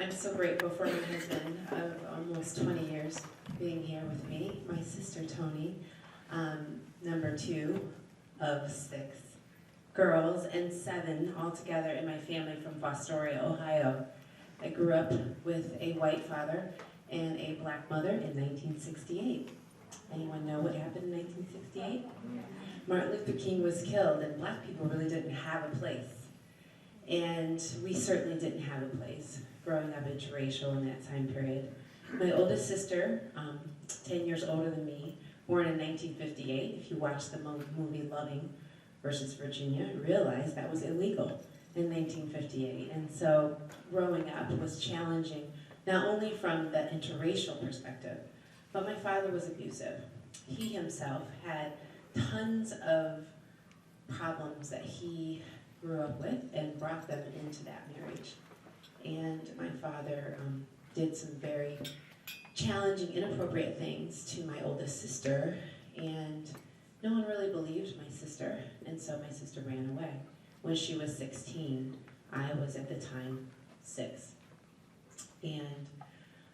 I'm so grateful for my husband of almost 20 years being here with me. My sister Tony, number 2 of 6 girls and 7 altogether in my family from Fostoria, Ohio. I grew up with a white father and a black mother in 1968. Anyone know what happened in 1968? Martin Luther King was killed, and black people really didn't have a place. And we certainly didn't have a place growing up interracial in that time period. My oldest sister, 10 years older than me, born in 1958. If you watch the movie Loving versus Virginia, you realize that was illegal in 1958. And so growing up was challenging, not only from the interracial perspective, but my father was abusive. He himself had tons of problems that he grew up with and brought them into that marriage. And my father did some very challenging, inappropriate things to my oldest sister, and no one really believed my sister, and so my sister ran away. When she was 16, I was at the time 6. And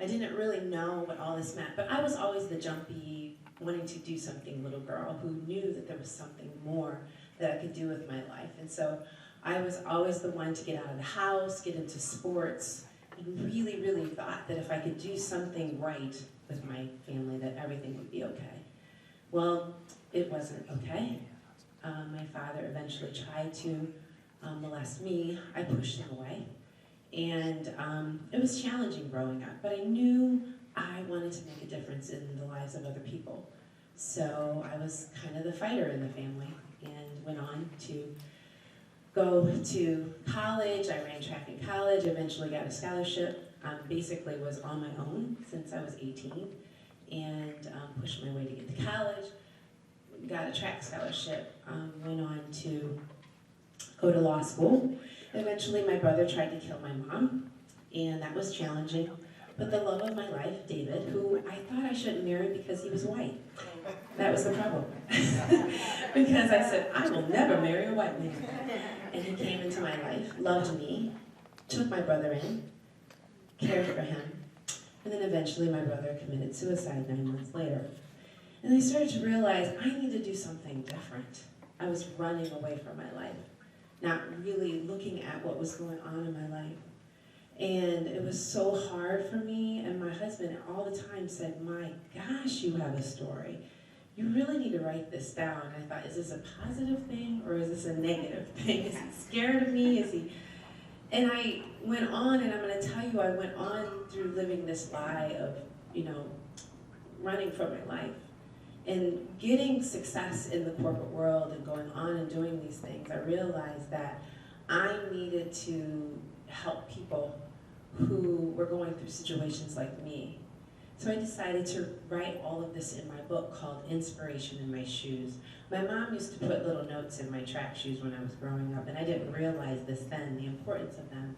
I didn't really know what all this meant, but I was always the jumpy, wanting to do something little girl who knew that there was something more that I could do with my life. And so I was always the one to get out of the house, get into sports, and really, really thought that if I could do something right with my family, that everything would be okay. Well, it wasn't okay. My father eventually tried to molest me. I pushed him away. And it was challenging growing up, but I knew I wanted to make a difference in the lives of other people. So I was kind of the fighter in the family and went on to go to college. I ran track in college, eventually got a scholarship, basically was on my own since I was 18, and pushed my way to get to college, got a track scholarship, went on to go to law school. Eventually my brother tried to kill my mom, and that was challenging. But the love of my life, David, who I thought I shouldn't marry because he was white. That was the problem. Because I said, I will never marry a white man. And he came into my life, loved me, took my brother in, cared for him, and then eventually my brother committed suicide 9 months later. And I started to realize I need to do something different. I was running away from my life, not really looking at what was going on in my life. And it was so hard for me, and my husband all the time said, my gosh, you have a story. You really need to write this down. And I thought, is this a positive thing or is this a negative thing? Is he scared of me? Is he? And I went on, and I'm going to tell you, I went on through living this lie of, running for my life. And getting success in the corporate world and going on and doing these things, I realized that I needed to help people who were going through situations like me. So I decided to write all of this in my book called Inspiration in My Shoes. My mom used to put little notes in my track shoes when I was growing up, and I didn't realize this then, the importance of them.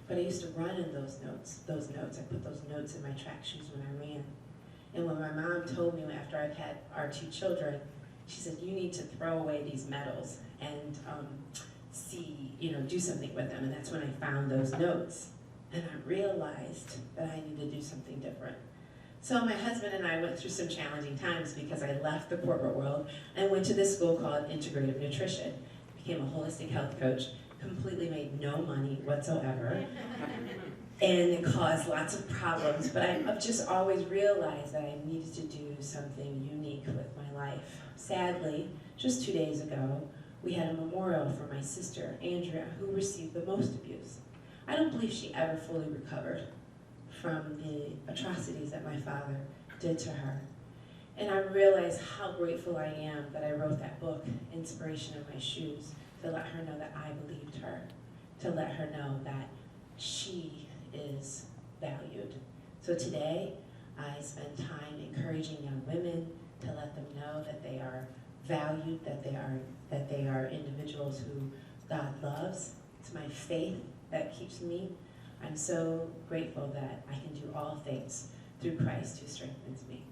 But I used to run in those notes. I put those notes in my track shoes when I ran. And when my mom told me after I'd had our 2 children, she said, you need to throw away these medals and do something with them. And that's when I found those notes. And I realized that I needed to do something different. So my husband and I went through some challenging times because I left the corporate world and went to this school called Integrative Nutrition. Became a holistic health coach, completely made no money whatsoever. And it caused lots of problems, but I've just always realized that I needed to do something unique with my life. Sadly, just 2 days ago, we had a memorial for my sister, Andrea, who received the most abuse. I don't believe she ever fully recovered from the atrocities that my father did to her. And I realized how grateful I am that I wrote that book, Inspiration in My Shoes, to let her know that I believed her, to let her know that she is valued. So today, I spend time encouraging young women to let them know that they are valued, that they are individuals who God loves. It's my faith that keeps me. I'm so grateful that I can do all things through Christ who strengthens me.